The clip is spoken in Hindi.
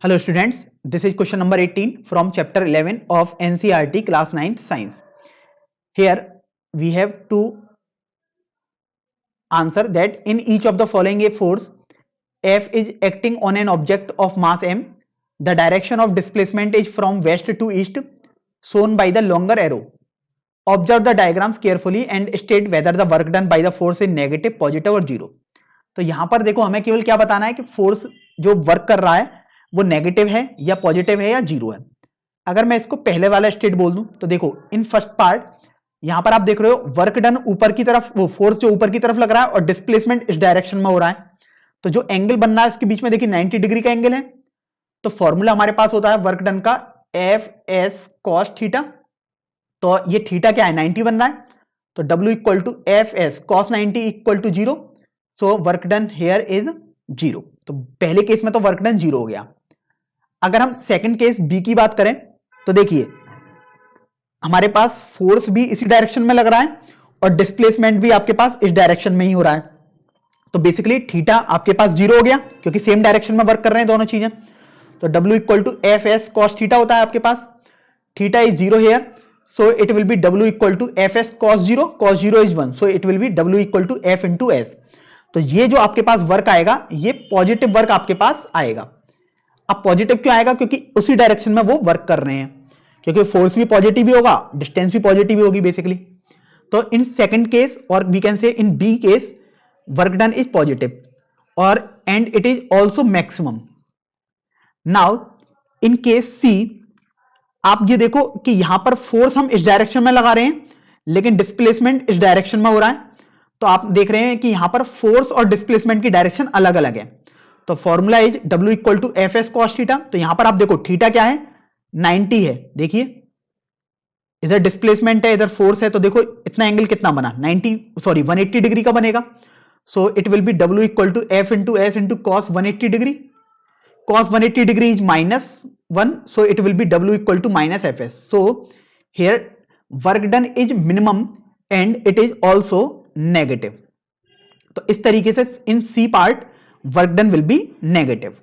Hello students, this is question number 18 from chapter 11 of NCERT class 9th science. Here we have to answer that in each of the following a force F is acting on an object of mass m. The direction of displacement is from west to east shown by the longer arrow. Observe the diagrams carefully and state whether the work done by the force is negative, positive और जीरो. तो यहां पर देखो हमें केवल क्या बताना है कि फोर्स जो वर्क कर रहा है वो नेगेटिव है या पॉजिटिव है या जीरो है. अगर मैं इसको पहले वाला स्टेट बोल दूं तो देखो इन फर्स्ट पार्ट यहां पर आप देख रहे हो वर्क डन ऊपर की तरफ, वो फोर्स जो ऊपर की तरफ लग रहा है और डिस्प्लेसमेंट इस डायरेक्शन में हो रहा है. तो जो एंगल बन रहा है इसके बीच में देखिए 90 डिग्री का एंगल है. तो फॉर्मूला हमारे पास होता है वर्क डन का एफ एस कॉस थीटा. तो ये थीटा क्या है 90 बन रहा है. तो W equal to F S cos 90 equal to zero. So work done here is zero. तो पहले केस में तो वर्क डन जीरो हो गया. अगर हम सेकंड केस बी की बात करें तो देखिए हमारे पास फोर्स भी इसी डायरेक्शन में लग रहा है और डिस्प्लेसमेंट भी आपके पास इस डायरेक्शन में ही हो रहा है. तो बेसिकली थीटा आपके पास जीरो हो गया क्योंकि सेम डायरेक्शन में वर्क कर रहे हैं दोनों चीजें. तो W equal to F S cos theta होता है आपके पास. Theta is zero here, so it will be W equal to fs cos 0 is 1, so it will be W equal to f into s. तो ये जो आपके पास वर्क आएगा ये पॉजिटिव वर्क आपके पास आएगा. अब पॉजिटिव क्यों आएगा? क्योंकि उसी डायरेक्शन में वो वर्क कर रहे हैं, क्योंकि फोर्स भी पॉजिटिव ही होगा, डिस्टेंस भी पॉजिटिव ही होगी बेसिकली. तो इन सेकंड केस और we can say in B case work done is positive और and it is also maximum. Now in case C आप ये देखो कि यहां पर फोर्स हम इस डायरेक्शन में लगा रहे हैं लेकिन डिस्प्लेसमेंट इस डायरेक्शन में हो रहा है. तो आप देख रहे हैं कि यहां पर फोर्स और डिस्प्लेसमेंट की डायरेक्शन अलग अलग है. तो formula is W equal to F S cos theta. तो यहां पर आप देखो थीटा क्या है 90 है. देखिए इधर डिस्प्लेसमेंट है इधर फोर्स है. तो देखो इतना एंगल कितना बना 180 डिग्री का बनेगा. So it will be W equal to F into S into cos 180 degree. Cos 180 degree is minus 1, so it will be W equal to minus Fs. So here work done is minimum and it is also negative. तो इस तरीके से in C part work done will be negative.